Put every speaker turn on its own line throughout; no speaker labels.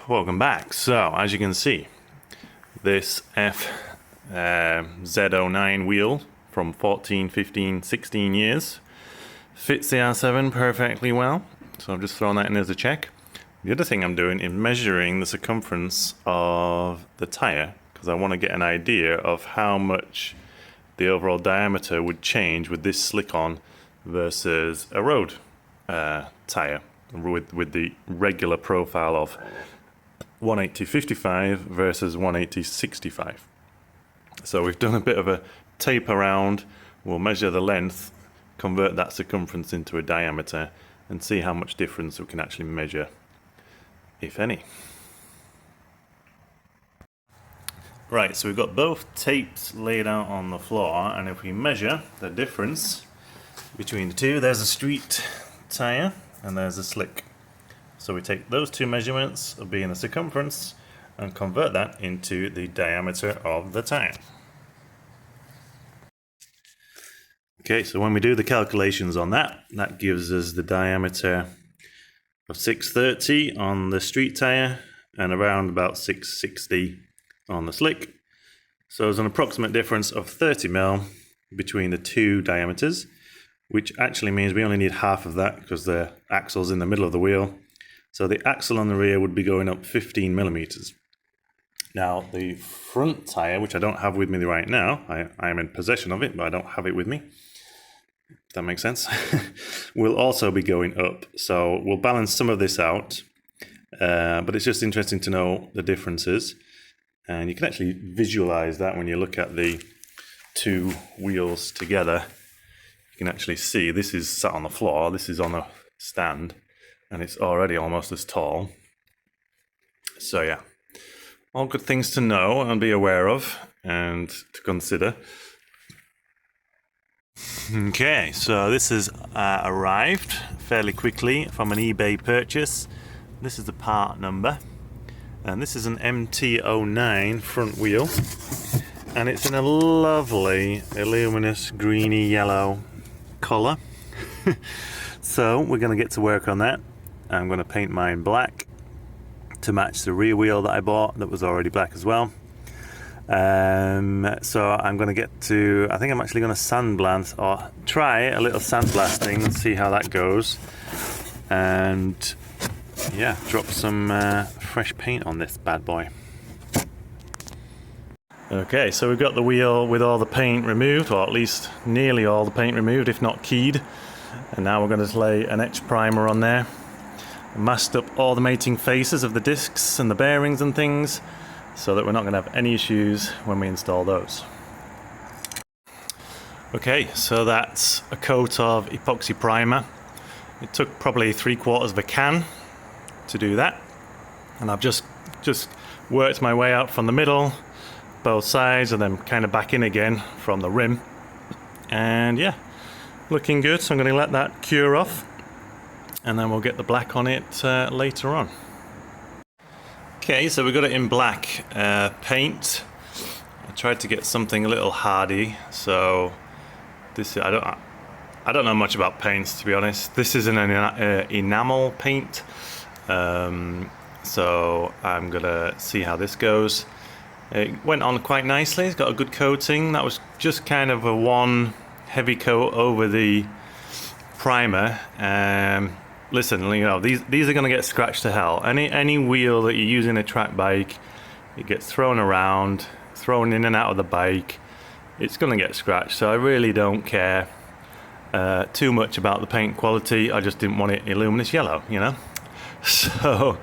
welcome back. So as you can see, this Z09 wheel from 14, 15, 16 years fits the R7 perfectly well. So I've just thrown that in as a check. The other thing I'm doing is measuring the circumference of the tire, because I want to get an idea of how much the overall diameter would change with this slick-on versus a road tire with the regular profile of 180/55 versus 180/65. So we've done a bit of a tape around. We'll measure the length, convert that circumference into a diameter, and see how much difference we can actually measure, if any. Right, so we've got both tapes laid out on the floor, and if we measure the difference between the two, there's a street tire and there's a slick. So we take those two measurements of being the circumference and convert that into the diameter of the tire. Okay, so when we do the calculations on that, that gives us the diameter of 630 on the street tire and around about 660 on the slick. So there's an approximate difference of 30 mil between the two diameters, which actually means we only need half of that because the axle's in the middle of the wheel. So the axle on the rear would be going up 15 millimeters. Now the front tire, which I don't have with me right now, I am in possession of it, but I don't have it with me. If that makes sense. Will also be going up. So we'll balance some of this out, but it's just interesting to know the differences. And you can actually visualize that when you look at the two wheels together. You can actually see this is sat on the floor, this is on a stand, and it's already almost as tall. So yeah, all good things to know and be aware of and to consider. Okay, so this has arrived fairly quickly from an eBay purchase. This is the part number, and this is an MT09 front wheel, and it's in a lovely luminous greeny yellow colour. So we're going to get to work on that. I'm going to paint mine black to match the rear wheel that I bought that was already black as well. So I'm going to get to, I think I'm actually going to sandblast, or try a little sandblasting and see how that goes, and yeah, drop some fresh paint on this bad boy. Okay, so we've got the wheel with all the paint removed, or at least nearly all the paint removed, if not keyed. And now we're going to lay an etch primer on there. Masked up all the mating faces of the discs and the bearings and things, so that we're not going to have any issues when we install those. Okay, so that's a coat of epoxy primer. It took probably 3/4 of a can to do that, and I've just worked my way out from the middle, both sides, and then kind of back in again from the rim. And yeah, looking good. So I'm going to let that cure off, and then we'll get the black on it later on. Okay, so we got it in black paint. I tried to get something a little hardy. So this, I don't know much about paints, to be honest. This is an enamel paint. So I'm gonna see how this goes. It went on quite nicely. It's got a good coating. That was just kind of a one heavy coat over the primer. Listen, you know, these are going to get scratched to hell. Any wheel that you use in a track bike, it gets thrown around, thrown in and out of the bike. It's going to get scratched. So I really don't care too much about the paint quality. I just didn't want it luminous yellow, you know. So,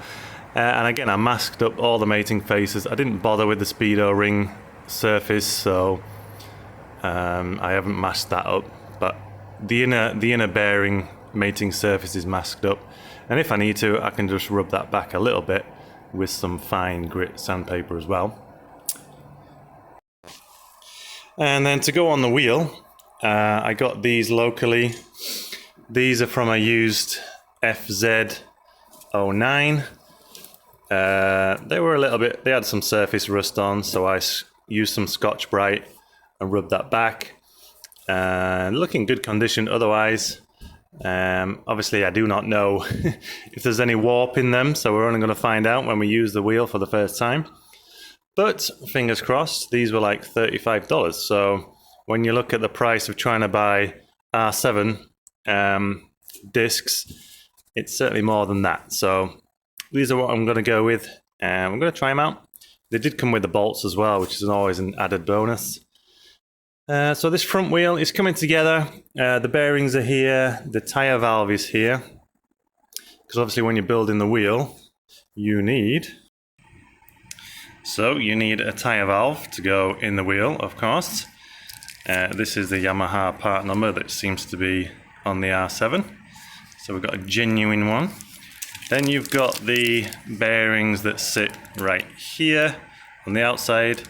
and again, I masked up all the mating faces. I didn't bother with the speedo ring surface, so I haven't masked that up. But the inner bearing mating surface is masked up, and if I need to, I can just rub that back a little bit with some fine grit sandpaper as well. And then to go on the wheel, I got these locally. These are from a used FZ09. They were a little bit, they had some surface rust on, so I used some Scotch Brite and rubbed that back, and looking good condition otherwise. Obviously I do not know if there's any warp in them, so we're only going to find out when we use the wheel for the first time. But fingers crossed, these were like $35. So when you look at the price of trying to buy R7 discs, it's certainly more than that. So these are what I'm going to go with. I'm going to try them out. They did come with the bolts as well, which is always an added bonus. So this front wheel is coming together. The bearings are here. The tyre valve is here. Because obviously when you're building the wheel, you need a tyre valve to go in the wheel, of course. This is the Yamaha part number that seems to be on the R7. So we've got a genuine one. Then you've got the bearings that sit right here on the outside.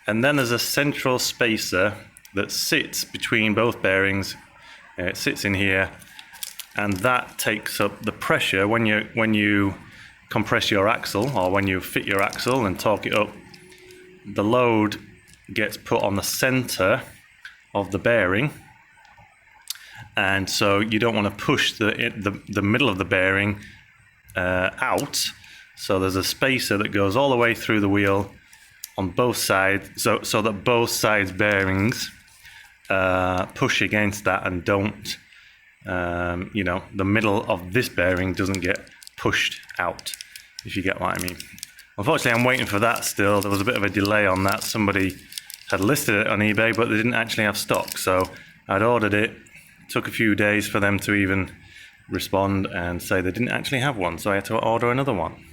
And then there's a central spacer that sits between both bearings. It sits in here, and that takes up the pressure when you compress your axle, or when you fit your axle and torque it up. The load gets put on the center of the bearing, and so you don't want to push the middle of the bearing out. So there's a spacer that goes all the way through the wheel on both sides, so that both sides bearings push against that and don't, the middle of this bearing doesn't get pushed out, if you get what I mean. Unfortunately, I'm waiting for that still. There was a bit of a delay on that. Somebody had listed it on eBay, but they didn't actually have stock. So I'd ordered it. It took a few days for them to even respond and say they didn't actually have one. So I had to order another one,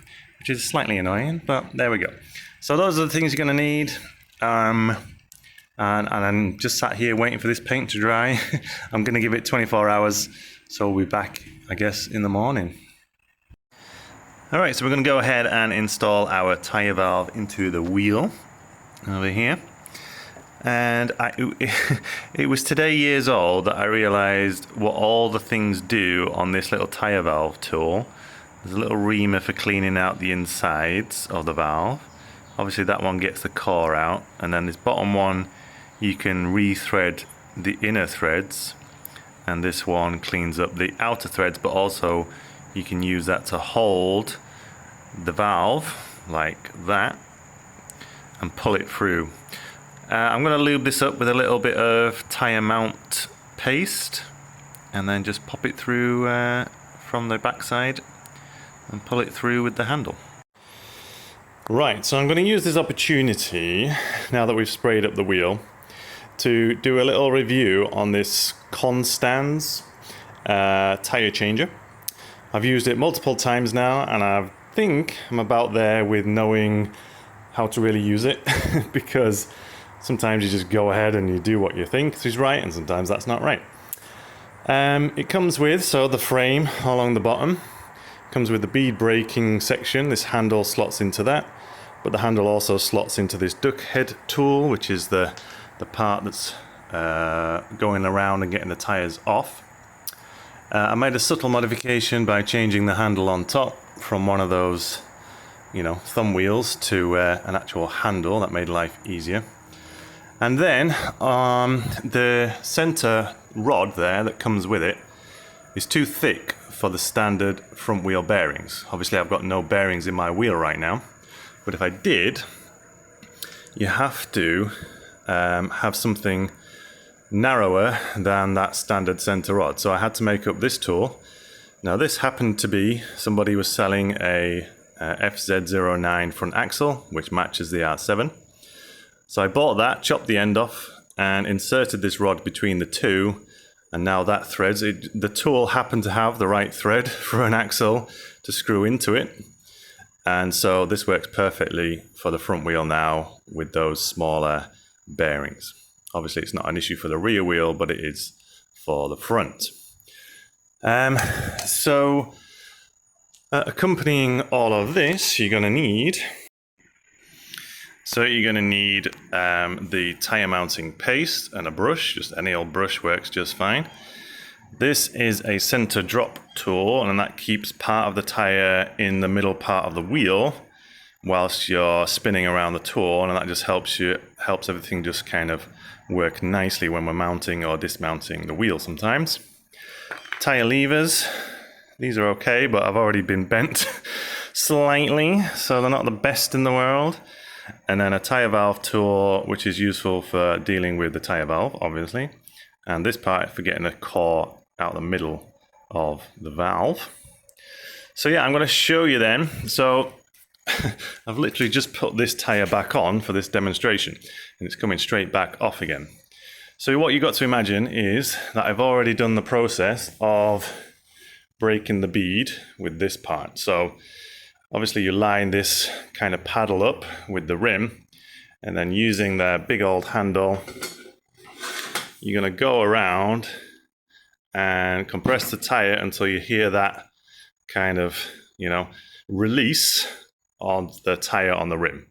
which is slightly annoying, but there we go. So those are the things you're going to need. And I'm just sat here waiting for this paint to dry. I'm going to give it 24 hours, so we'll be back, I guess, in the morning. Alright, so we're going to go ahead and install our tyre valve into the wheel over here. And it was today years old that I realised what all the things do on this little tyre valve tool. There's a little reamer for cleaning out the insides of the valve. Obviously that one gets the core out, and then this bottom one you can re-thread the inner threads, and this one cleans up the outer threads, but also you can use that to hold the valve like that and pull it through. I'm going to lube this up with a little bit of tyre mount paste and then just pop it through from the backside and pull it through with the handle. Right, so I'm going to use this opportunity, now that we've sprayed up the wheel, to do a little review on this Constands tyre changer. I've used it multiple times now, and I think I'm about there with knowing how to really use it because sometimes you just go ahead and you do what you think is right, and sometimes that's not right. It comes with, so the frame along the bottom comes with the bead braking section. This handle slots into that, but the handle also slots into this duck head tool, which is the part that's going around and getting the tires off. I made a subtle modification by changing the handle on top from one of those, thumb wheels to an actual handle. That made life easier. And then the center rod there that comes with it is too thick for the standard front wheel bearings. Obviously I've got no bearings in my wheel right now, but if I did, you have to have something narrower than that standard center rod. So I had to make up this tool. Now this happened to be, somebody was selling a FZ09 front axle, which matches the R7. So I bought that, chopped the end off, and inserted this rod between the two, and now that threads. The tool happened to have the right thread for an axle to screw into it, and so this works perfectly for the front wheel now with those smaller bearings. Obviously it's not an issue for the rear wheel, but it is for the front. Accompanying all of this, you're going to need the tyre mounting paste and a brush. Just any old brush works just fine. This is a center drop tool, and that keeps part of the tyre in the middle part of the wheel whilst you're spinning around the tool, and that just helps everything just kind of work nicely when we're mounting or dismounting the wheel sometimes. tyre levers. These are okay, but I've already been bent slightly, so they're not the best in the world. And then a tyre valve tool, which is useful for dealing with the tyre valve, obviously. And this part for getting a core out the middle of the valve. So yeah, I'm going to show you then. So I've literally just put this tyre back on for this demonstration, and it's coming straight back off again. So what you've got to imagine is that I've already done the process of breaking the bead with this part. So obviously you line this kind of paddle up with the rim, and then using the big old handle, you're going to go around and compress the tire until you hear that kind of, release of the tire on the rim.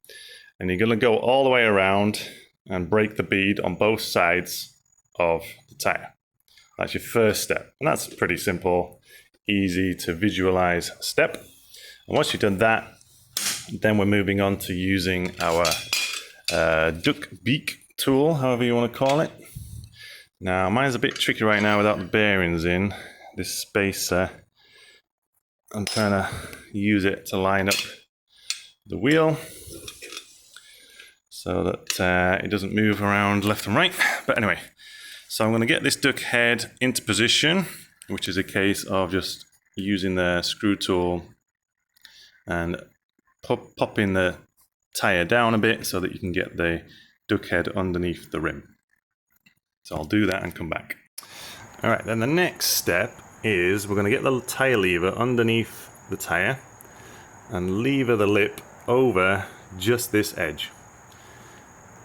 And you're going to go all the way around and break the bead on both sides of the tire. That's your first step. And that's a pretty simple, easy to visualize step. And once you've done that, then we're moving on to using our duck beak tool, however you want to call it. Now, mine's a bit tricky right now without the bearings in. This spacer, I'm trying to use it to line up the wheel so that it doesn't move around left and right. But anyway, so I'm going to get this duck head into position, which is a case of just using the screw tool and popping the tire down a bit so that you can get the duck head underneath the rim. So I'll do that and come back. All right, then the next step is we're going to get the tire lever underneath the tire and lever the lip over just this edge.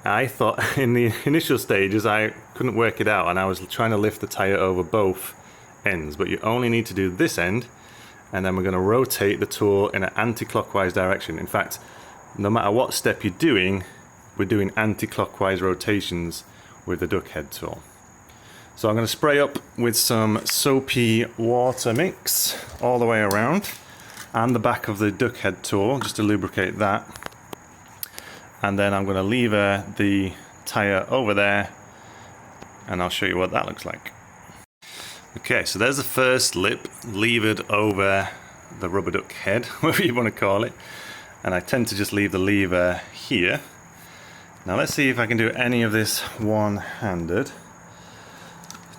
I thought in the initial stages I couldn't work it out, and I was trying to lift the tire over both ends, but you only need to do this end, and then we're going to rotate the tool in an anti-clockwise direction. In fact, no matter what step you're doing, we're doing anti-clockwise rotations with the duck head tool. So I'm going to spray up with some soapy water mix all the way around and the back of the duck head tool just to lubricate that. And then I'm going to lever the tire over there, and I'll show you what that looks like. Okay, so there's the first lip levered over the rubber duck head, whatever you want to call it. And I tend to just leave the lever here. Now let's see if I can do any of this one-handed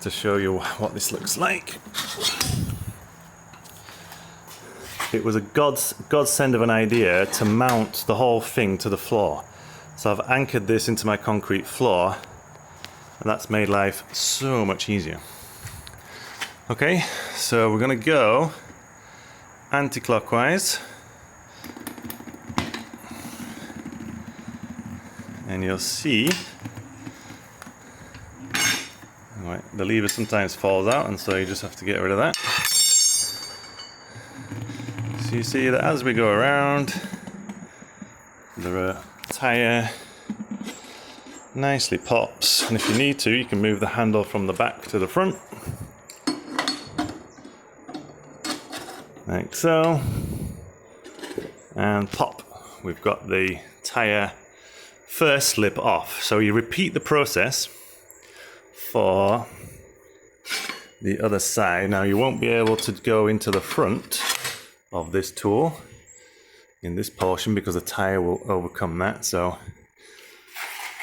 to show you what this looks like. It was a godsend of an idea to mount the whole thing to the floor. So I've anchored this into my concrete floor, and that's made life so much easier. Okay, so we're going to go anti-clockwise, and you'll see the lever sometimes falls out, and so you just have to get rid of that. So you see that as we go around, the tire nicely pops, and if you need to, you can move the handle from the back to the front, like so, and pop. We've got the tire first slip off. So you repeat the process for the other side. Now you won't be able to go into the front of this tool in this portion because the tire will overcome that. So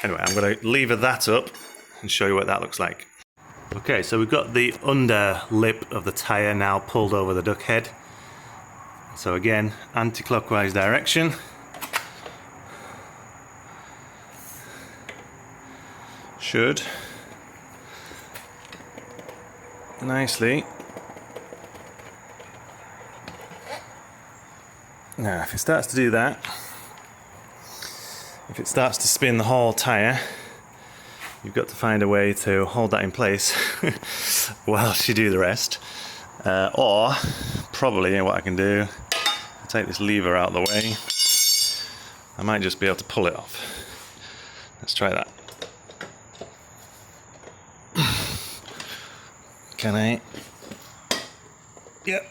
anyway, I'm going to lever that up and show you what that looks like. Okay, so we've got the under lip of the tire now pulled over the duck head. So again, anti-clockwise direction. Should nicely. Now if it starts to do that, if it starts to spin the whole tire, you've got to find a way to hold that in place whilst you do the rest. Or probably what I can do, I'll take this lever out of the way. I might just be able to pull it off. Let's try that. Can I? Yep.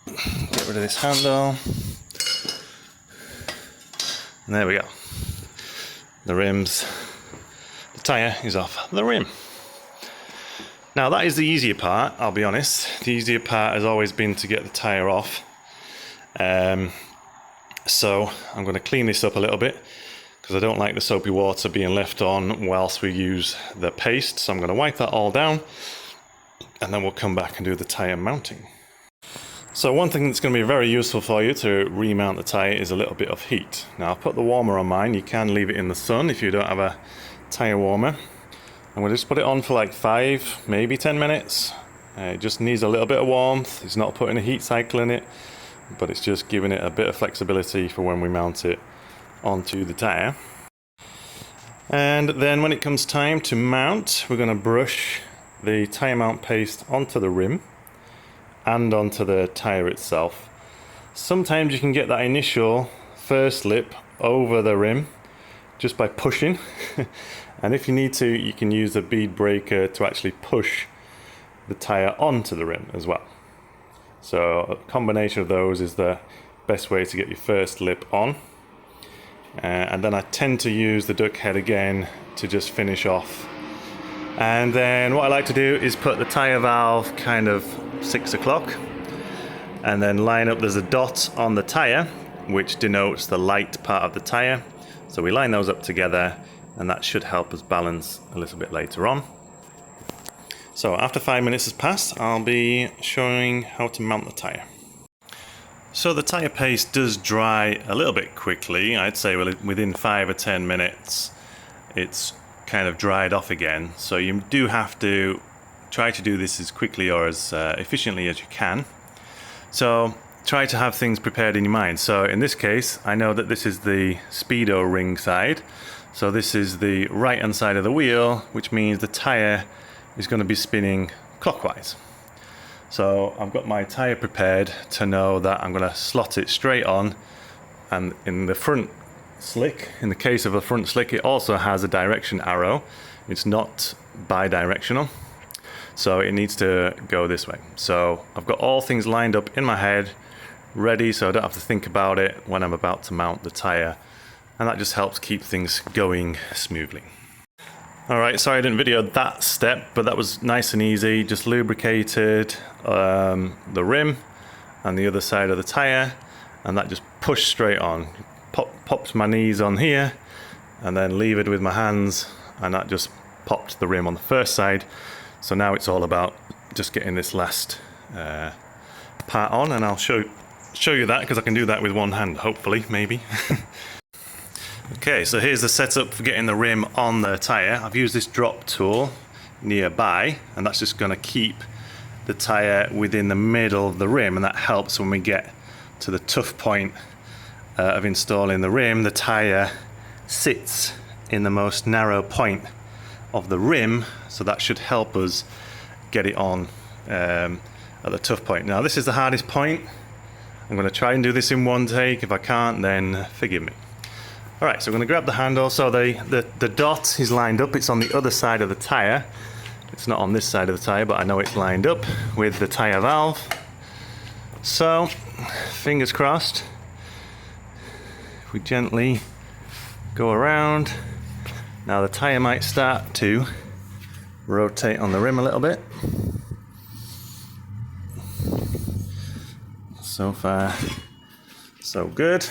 Get rid of this handle. And there we go. The tyre is off the rim. Now that is the easier part, I'll be honest. The easier part has always been to get the tyre off. So I'm going to clean this up a little bit because I don't like the soapy water being left on whilst we use the paste. So I'm going to wipe that all down and then we'll come back and do the tyre mounting. So one thing that's going to be very useful for you to remount the tyre is a little bit of heat. Now I've put the warmer on mine. You can leave it in the sun if you don't have a tyre warmer. I'm going to just put it on for like 5, maybe 10 minutes. It just needs a little bit of warmth. It's not putting a heat cycle in it, but it's just giving it a bit of flexibility for when we mount it onto the tyre. And then when it comes time to mount, we're going to brush the tyre mount paste onto the rim and onto the tyre itself. Sometimes you can get that initial first lip over the rim just by pushing. And if you need to, you can use a bead breaker to actually push the tyre onto the rim as well. So a combination of those is the best way to get your first lip on. And then I tend to use the duck head again to just finish off. And then what I like to do is put the tyre valve kind of 6 o'clock and then line up, there's a dot on the tyre which denotes the light part of the tyre. So we line those up together and that should help us balance a little bit later on. So after 5 minutes has passed, I'll be showing how to mount the tyre. So the tyre paste does dry a little bit quickly. I'd say within 5 or 10 minutes it's kind of dried off again. So you do have to try to do this as quickly or as efficiently as you can. So try to have things prepared in your mind. So in this case, I know that this is the speedo ring side. So this is the right hand side of the wheel, which means the tyre is going to be spinning clockwise. So I've got my tyre prepared to know that I'm going to slot it straight on, and in the front slick, in the case of a front slick, it also has a direction arrow. It's not bi-directional, so it needs to go this way. So I've got all things lined up in my head, ready, so I don't have to think about it when I'm about to mount the tyre, and that just helps keep things going smoothly. Alright, sorry I didn't video that step, but that was nice and easy. Just lubricated the rim and the other side of the tyre, and that just pushed straight on. Popped my knees on here and then levered with my hands, and that just popped the rim on the first side. So now it's all about just getting this last part on, and I'll show you that because I can do that with one hand, hopefully, maybe. Okay, so here's the setup for getting the rim on the tyre. I've used this drop tool nearby, and that's just going to keep the tyre within the middle of the rim, and that helps when we get to the tough point of installing the rim. The tyre sits in the most narrow point of the rim, so that should help us get it on at the tough point. Now this is the hardest point. I'm going to try and do this in one take. If I can't, then forgive me. Alright, so we're going to grab the handle. So the dot is lined up, it's on the other side of the tyre. It's not on this side of the tyre, but I know it's lined up with the tyre valve. So, fingers crossed, if we gently go around, now the tyre might start to rotate on the rim a little bit. So far, so good.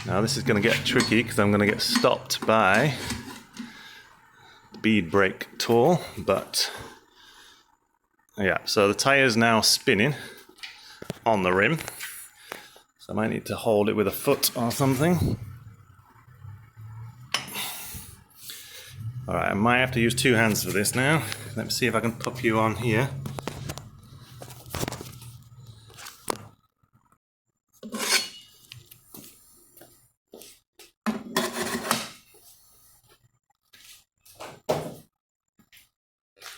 Now this is going to get tricky because I'm going to get stopped by the bead brake tool, but yeah, so the tyre is now spinning on the rim, so I might need to hold it with a foot or something. Alright, I might have to use 2 hands for this now. Let me see if I can pop you on here.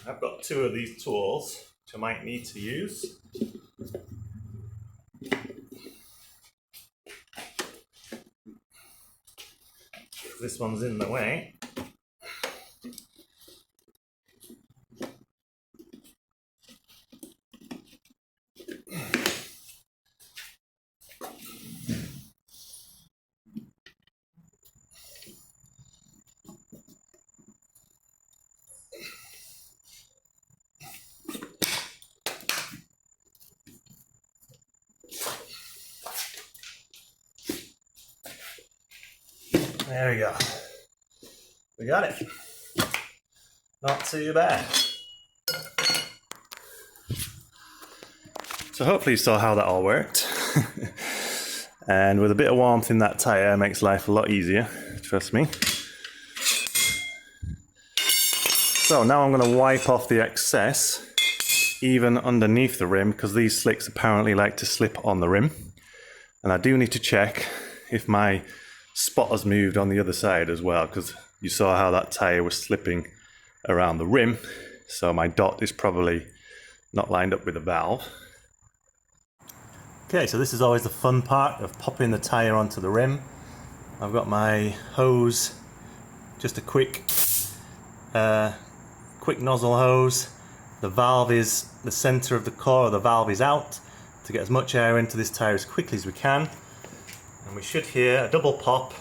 I've got 2 of these tools which I might need to use. This one's in the way. There we go. We got it. Not too bad. So hopefully you saw how that all worked. And with a bit of warmth in that tyre, it makes life a lot easier, trust me. So now I'm going to wipe off the excess, even underneath the rim, because these slicks apparently like to slip on the rim. And I do need to check if my spot has moved on the other side as well, because you saw how that tyre was slipping around the rim. So my dot is probably not lined up with the valve. Okay, so this is always the fun part of popping the tyre onto the rim. I've got my hose, just a quick nozzle hose. The valve is the center of the core, or the valve is out, to get as much air into this tyre as quickly as we can. And we should hear a double pop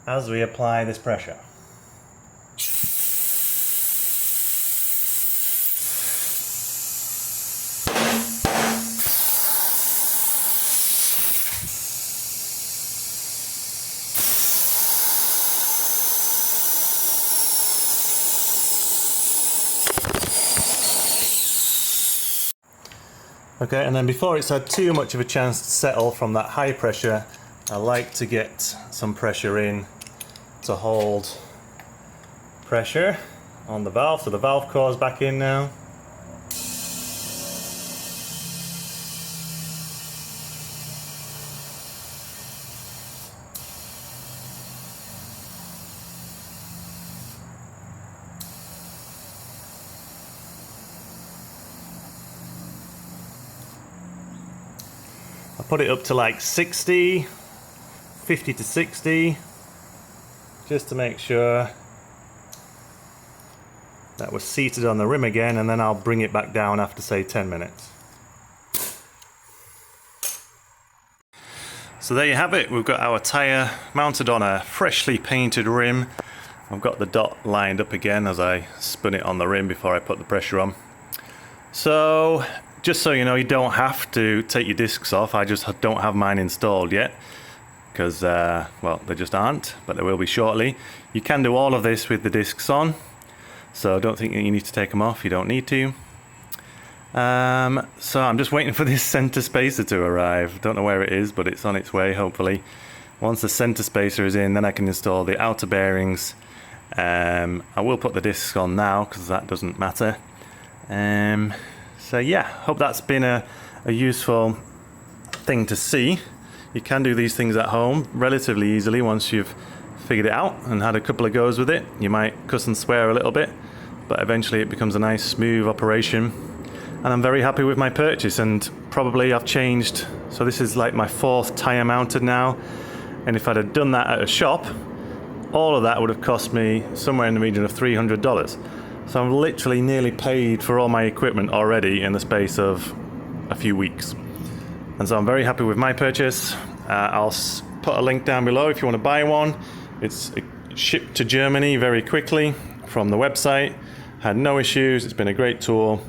as we apply this pressure. Okay, and then before it's had too much of a chance to settle from that high pressure, I like to get some pressure in to hold pressure on the valve. So the valve core's back in now. I put it up to like 60, 50 to 60, just to make sure that we're seated on the rim again, and then I'll bring it back down after say 10 minutes. So there you have it, we've got our tyre mounted on a freshly painted rim. I've got the dot lined up again as I spun it on the rim before I put the pressure on. So just so you know, you don't have to take your discs off. I just don't have mine installed yet because, well, they just aren't, but they will be shortly. You can do all of this with the discs on, so don't think that you need to take them off. You don't need to. So I'm just waiting for this center spacer to arrive. Don't know where it is, but it's on its way, hopefully. Once the center spacer is in, then I can install the outer bearings. I will put the discs on now because that doesn't matter. So yeah, hope that's been a useful thing to see. You can do these things at home relatively easily once you've figured it out and had a couple of goes with it. You might cuss and swear a little bit, but eventually it becomes a nice smooth operation. And I'm very happy with my purchase, and probably I've changed, so this is like my 4th tyre mounted now, and if I'd have done that at a shop, all of that would have cost me somewhere in the region of $300. So I'm literally nearly paid for all my equipment already in the space of a few weeks. And so I'm very happy with my purchase. I'll put a link down below if you want to buy one. It's shipped to Germany very quickly from the website. Had no issues, it's been a great tool.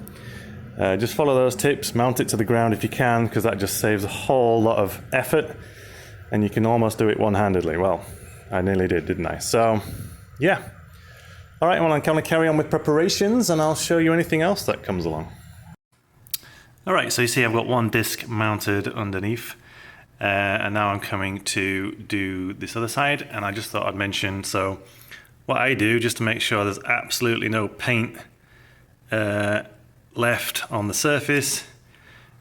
Just follow those tips, mount it to the ground if you can, because that just saves a whole lot of effort. And you can almost do it one-handedly. Well, I nearly did, didn't I? So, yeah. All right, well, I'm going to carry on with preparations, and I'll show you anything else that comes along. All right, so you see I've got one disc mounted underneath, and now I'm coming to do this other side, and I just thought I'd mention, so what I do, just to make sure there's absolutely no paint left on the surface,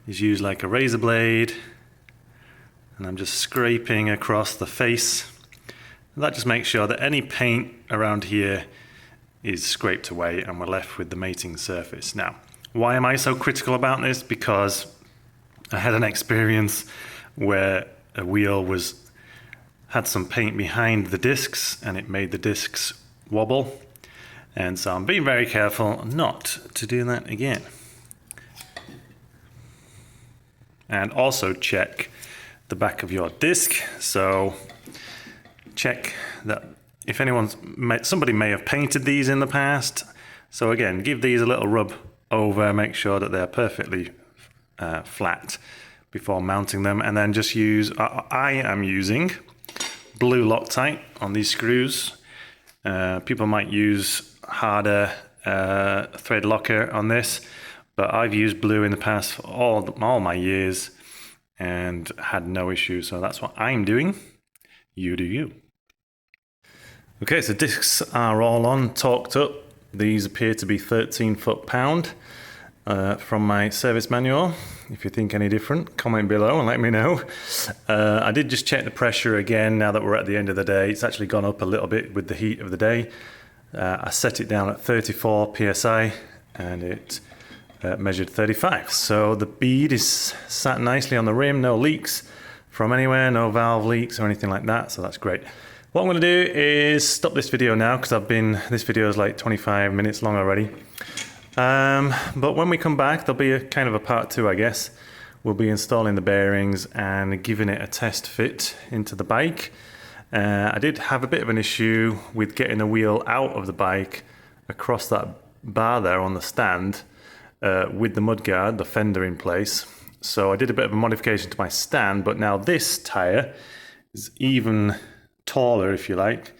is use like a razor blade, and I'm just scraping across the face. And that just makes sure that any paint around here is scraped away and we're left with the mating surface. Now, why am I so critical about this? Because I had an experience where a wheel had some paint behind the discs and it made the discs wobble. And so I'm being very careful not to do that again. And also check the back of your disc. So check that if somebody may have painted these in the past. So again, give these a little rub over, make sure that they're perfectly flat before mounting them, and then just use, I am using blue Loctite on these screws. People might use harder thread locker on this, but I've used blue in the past for all my years and had no issues, so that's what I'm doing. You do you. Okay, so discs are all on, torqued up. These appear to be 13 foot-pound from my service manual. If you think any different, comment below and let me know. I did just check the pressure again now that we're at the end of the day. It's actually gone up a little bit with the heat of the day. I set it down at 34 psi and it measured 35. So the bead is sat nicely on the rim, no leaks from anywhere, no valve leaks or anything like that, so that's great. What I'm going to do is stop this video now because this video is like 25 minutes long already. But when we come back, there'll be a kind of a part 2, I guess. We'll be installing the bearings and giving it a test fit into the bike. I did have a bit of an issue with getting the wheel out of the bike across that bar there on the stand with the mudguard, the fender in place. So I did a bit of a modification to my stand, but now this tire is even taller, if you like.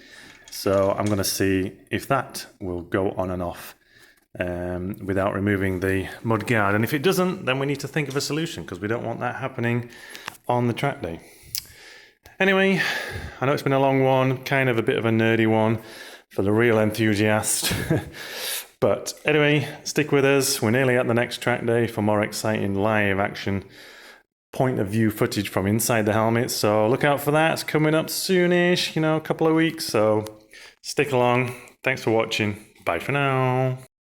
So I'm going to see if that will go on and off without removing the mudguard. And if it doesn't, then we need to think of a solution because we don't want that happening on the track day. Anyway, I know it's been a long one, kind of a bit of a nerdy one for the real enthusiast. But anyway, stick with us. We're nearly at the next track day for more exciting live action point of view footage from inside the helmet. So look out for that. It's coming up soonish, a couple of weeks. So stick along. Thanks for watching. Bye for now.